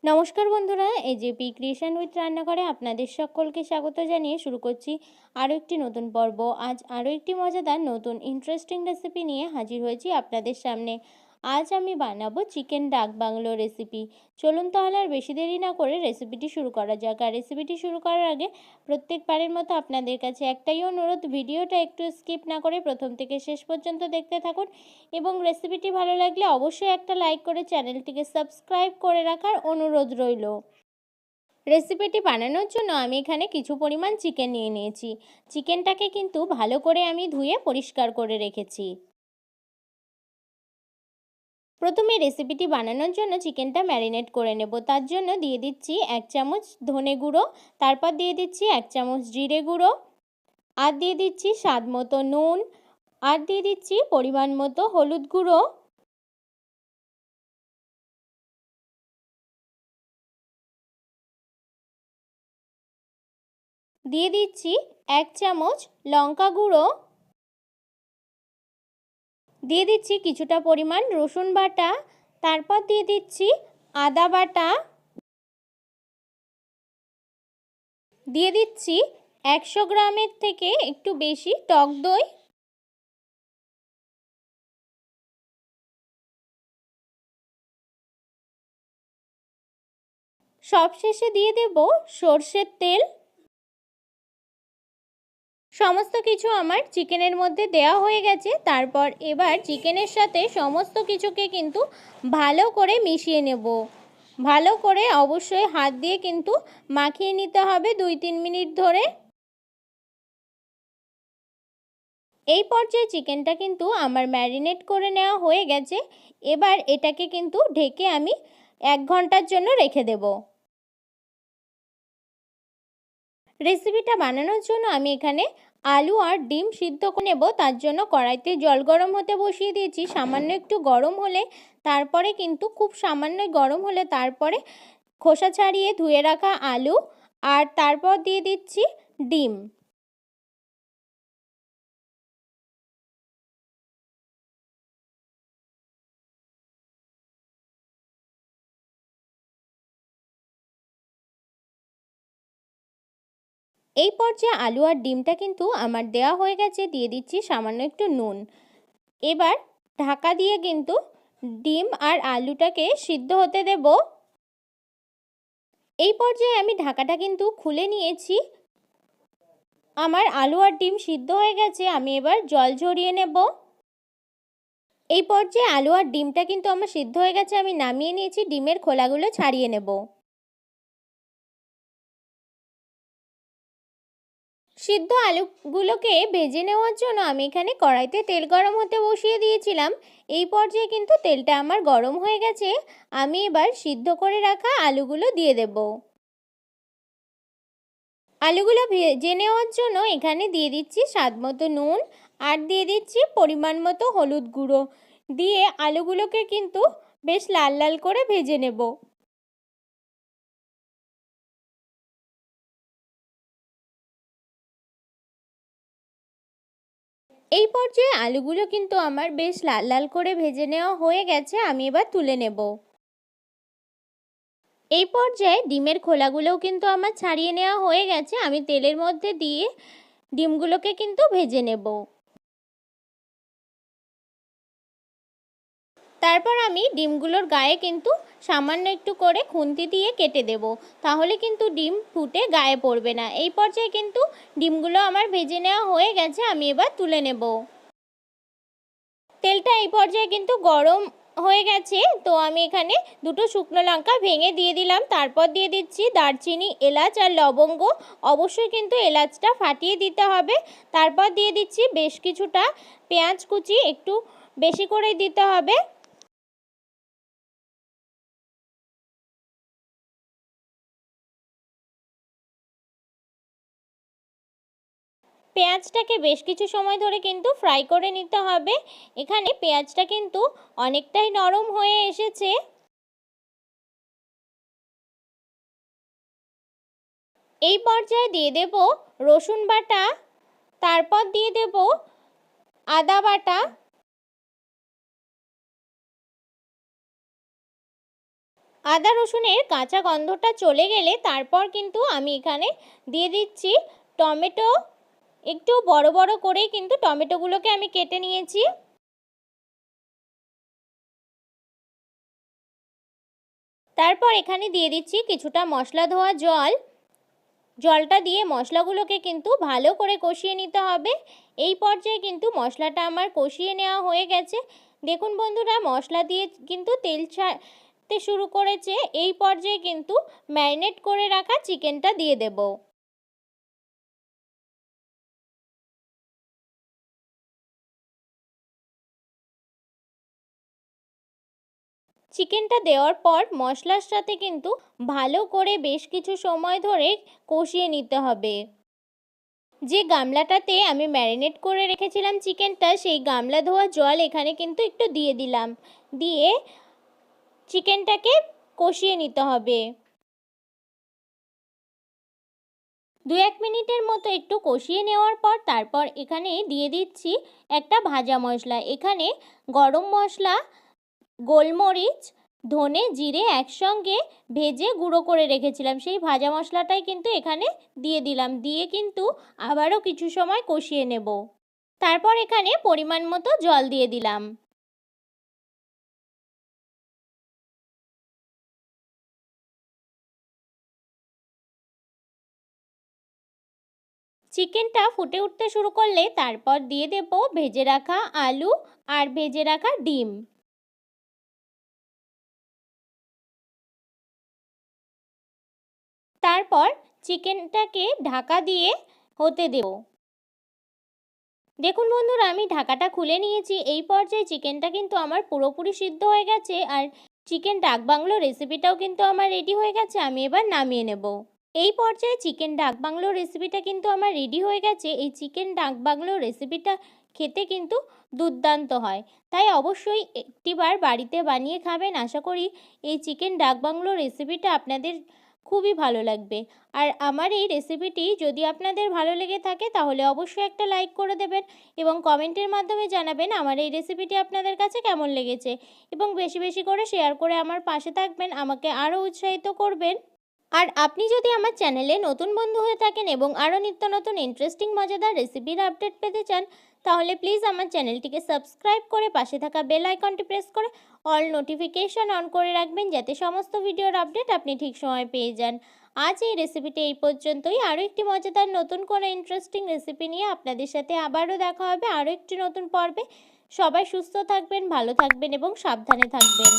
নমস্কার বন্ধুরা, AJP creation with রান্নাঘরে আপনাদের সকলকে স্বাগত জানিয়ে শুরু করছি আরও একটি নতুন পর্ব। আজ আরও একটি মজাদার নতুন ইন্টারেস্টিং রেসিপি নিয়ে হাজির হয়েছি আপনাদের সামনে। আজ আমি বানাবো চিকেন ডাক বাংলো রেসিপি। চলুন তাহলে আর বেশি দেরি না করে রেসিপিটি শুরু করা যাক। আর রেসিপিটি শুরু করার আগে প্রত্যেকবারের মতো আপনাদের কাছে একটাই অনুরোধ, ভিডিওটা একটু স্কিপ না করে প্রথম থেকে শেষ পর্যন্ত দেখতে থাকুন এবং রেসিপিটি ভালো লাগলে অবশ্যই একটা লাইক করে চ্যানেলটিকে সাবস্ক্রাইব করে রাখার অনুরোধ রইল। রেসিপিটি বানানোর জন্য আমি এখানে কিছু পরিমাণ চিকেন নিয়ে নিয়েছি। চিকেনটাকে কিন্তু ভালো করে আমি ধুয়ে পরিষ্কার করে রেখেছি। প্রথমে রেসিপিটি বানানোর জন্য চিকেনটা ম্যারিনেট করে নেব। তার জন্য দিয়ে দিচ্ছি 1 চামচ ধনে গুঁড়ো, তারপর দিয়ে দিচ্ছি 1 চামচ জিরে গুঁড়ো, আর দিয়ে দিচ্ছি স্বাদ মতো নুন, আর দিয়ে দিচ্ছি পরিমাণ মতো হলুদ গুঁড়ো, দিয়ে দিচ্ছি 1 চামচ লঙ্কা গুঁড়ো, দিয়ে দিচ্ছি কিছুটা পরিমাণ রসুন বাটা, তারপর দিয়ে দিচ্ছি আদা বাটা, দিয়ে দিচ্ছি 100 গ্রামের থেকে একটু বেশি টক দই, সবশেষে দিয়ে দেব সর্ষের তেল। সমস্ত কিছু আমার চিকেনের মধ্যে দেওয়া হয়ে গেছে। তারপর এবার চিকেনের সাথে সমস্ত কিছুকে কিন্তু ভালো করে মিশিয়ে নেব। ভালো করে অবশ্যই হাত দিয়ে কিন্তু মাখিয়ে নিতে হবে 2-3 মিনিট ধরে। এই পর্যায়ে চিকেনটা কিন্তু আমার ম্যারিনেট করে নেওয়া হয়ে গেছে। এবার এটাকে কিন্তু ঢেকে আমি 1 ঘন্টার জন্য রেখে দেব। রেসিপিটা বানানোর জন্য আমি এখানে আলু আর ডিম সিদ্ধ করে নেব। তার জন্য কড়াইতে জল গরম হতে বসিয়ে দিয়েছি। সামান্য একটু গরম হলে তারপরে কিন্তু খুব সামান্য গরম হলে তারপরে খোসা ছাড়িয়ে ধুয়ে রাখা আলু আর তারপর দিয়ে দিচ্ছি ডিম। এই পর্যায়ে আলু আর ডিমটা কিন্তু আমার দেওয়া হয়ে গেছে। দিয়ে দিচ্ছি সামান্য একটু নুন। এবার ঢাকা দিয়ে কিন্তু ডিম আর আলুটাকে সিদ্ধ হতে দেব। এই পর্যায়ে আমি ঢাকাটা কিন্তু খুলে নিয়েছি। আমার আলু আর ডিম সিদ্ধ হয়ে গেছে। আমি এবার জল ঝরিয়ে নেব। এই পর্যায়ে আলু আর ডিমটা কিন্তু আমার সিদ্ধ হয়ে গেছে। আমি নামিয়ে নিয়েছি। ডিমের খোলাগুলো ছাড়িয়ে নেব। সিদ্ধ আলুগুলোকে ভেজে নেওয়ার জন্য আমি এখানে কড়াইতে তেল গরম হতে বসিয়ে দিয়েছিলাম। এই পর্যায়ে কিন্তু তেলটা আমার গরম হয়ে গেছে। আমি এবার সিদ্ধ করে রাখা আলুগুলো দিয়ে দেব। আলুগুলো ভেজে নেওয়ার জন্য এখানে দিয়ে দিচ্ছি স্বাদ মতো নুন আর দিয়ে দিচ্ছি পরিমাণ মতো হলুদ গুঁড়ো, দিয়ে আলুগুলোকে কিন্তু বেশ লাল লাল করে ভেজে নেব। এই পর্যায়ে আলুগুলো কিন্তু আমার বেশ লাল লাল করে ভেজে নেওয়া হয়ে গেছে। আমি এবার তুলে নেব। এই পর্যায়ে ডিমের খোলাগুলোও কিন্তু আমার ছাড়িয়ে নেওয়া হয়ে গেছে। আমি তেলের মধ্যে দিয়ে ডিমগুলোকে কিন্তু ভেজে নেব। তারপর আমি ডিমগুলোর গায়ে কিন্তু সামান্য একটু করে খুন্তি দিয়ে কেটে দেব, তাহলে কিন্তু ডিম ফুটে গায়ে পড়বে না। এই পর্যায়ে কিন্তু ডিমগুলো আমার ভেজে নেওয়া হয়ে গেছে। আমি এবার তুলে নেব। তেলটা এই পর্যায়ে কিন্তু গরম হয়ে গেছে। তো আমি এখানে 2টো শুকনো লঙ্কা ভেঙে দিয়ে দিলাম। তারপর দিয়ে দিচ্ছি দারচিনি, এলাচ আর লবঙ্গ। অবশ্যই কিন্তু এলাচটা ফাটিয়ে দিতে হবে। তারপর দিয়ে দিচ্ছি বেশ কিছুটা পেঁয়াজ কুচি, একটু বেশি করেই দিতে হবে। পেঁয়াজটাকে বেশ কিছু সময় ধরে কিন্তু ফ্রাই করে নিতে হবে। এখানে পেঁয়াজটা কিন্তু অনেকটাই নরম হয়ে এসেছে। এই পর্যায়ে দিয়ে দেব রসুন বাটা, তারপর দিয়ে দেব আদা বাটা, আদা রসুনের কাঁচা গন্ধটা চলে গেলে তারপর কিন্তু আমি এখানে দিয়ে দিচ্ছি টমেটো। একটু বড় বড় করে কিন্তু টমেটোগুলোকে আমি কেটে নিয়েছি। তারপর এখানে দিয়ে দিচ্ছি কিছুটা মশলা ধোয়া জল। জলটা দিয়ে মশলাগুলোকে কিন্তু ভালো করে কষিয়ে নিতে হবে। এই পর্যায়ে কিন্তু মশলাটা আমার কষিয়ে নেওয়া হয়ে গেছে। দেখুন বন্ধুরা, মশলা দিয়ে কিন্তু তেল ছাড়তে শুরু করেছে। এই পর্যায়ে কিন্তু ম্যারিনেট করে রাখা চিকেনটা দিয়ে দেব। চিকেনটা দেওয়ার পর মশলার সাথে কিন্তু ভালো করে বেশ কিছু সময় ধরে কষিয়ে নিতে হবে। যে গামলাটাতে আমি ম্যারিনেট করে রেখেছিলাম চিকেনটা, সেই গামলা ধোয়া জল এখানে কিন্তু একটু দিয়ে দিলাম। দিয়ে চিকেনটাকে কষিয়ে নিতে হবে। 2-1 মিনিটের মতো একটু কষিয়ে নেওয়ার পর তারপর এখানে দিয়ে দিচ্ছি একটা ভাজা মশলা। এখানে গরম মশলা, গোলমরিচ, ধনে, জিরে একসঙ্গে ভেজে গুঁড়ো করে রেখেছিলাম, সেই ভাজা মশলাটাই কিন্তু এখানে দিয়ে দিলাম। দিয়ে কিন্তু আবারও কিছু সময় কষিয়ে নেব। তারপর এখানে পরিমাণ মতো জল দিয়ে দিলাম। চিকেনটা ফুটে উঠতে শুরু করলে তারপর দিয়ে দেব ভেজে রাখা আলু আর ভেজে রাখা ডিম। তারপর চিকেনটাকে ঢাকা দিয়ে হতে দেব। দেখুন বন্ধুরা, আমি ঢাকাটা খুলে নিয়েছি। এই পর্যায়ে চিকেনটা কিন্তু আমার পুরোপুরি সিদ্ধ হয়ে গেছে আর চিকেন ডাক বাংলো রেসিপিটাও কিন্তু আমার রেডি হয়ে গেছে। আমি এবার নামিয়ে নেব। এই পর্যায়ে চিকেন ডাক বাংলো রেসিপিটা কিন্তু আমার রেডি হয়ে গেছে। এই চিকেন ডাক বাংলো রেসিপিটা খেতে কিন্তু দুর্দান্ত হয়, তাই অবশ্যই একটিবার বাড়িতে বানিয়ে খাবেন। আশা করি এই চিকেন ডাক বাংলো রেসিপিটা আপনাদের খুবই ভালো লাগবে। আর আমার এই রেসিপিটি যদি আপনাদের ভালো লেগে থাকে তাহলে অবশ্যই একটা লাইক করে দেবেন এবং কমেন্টের মাধ্যমে জানাবেন আমার এই রেসিপিটি আপনাদের কাছে কেমন লেগেছে। এবং বেশি বেশি করে শেয়ার করে আমার পাশে থাকবেন, আমাকে আরও উৎসাহিত করবেন। আর আপনি যদি আমার চ্যানেলে নতুন বন্ধু হয়ে থাকেন এবং আরও নিত্য নতুন ইন্টারেস্টিং মজাদার রেসিপির আপডেট পেতে চান, তাহলে প্লিজ আমার চ্যানেলটিকে সাবস্ক্রাইব করে পাশে থাকা বেল আইকনটি প্রেস করে অল নোটিফিকেশন অন করে রাখবেন, যাতে সমস্ত ভিডিওর আপডেট আপনি ঠিক সময় পেয়ে যান। আজ এই রেসিপিটি এই পর্যন্তই। আরও একটি মজাদার নতুন কোনো ইন্টারেস্টিং রেসিপি নিয়ে আপনাদের সাথে আবারও দেখা হবে আরও একটি নতুন পর্বে। সবাই সুস্থ থাকবেন, ভালো থাকবেন এবং সাবধানে থাকবেন।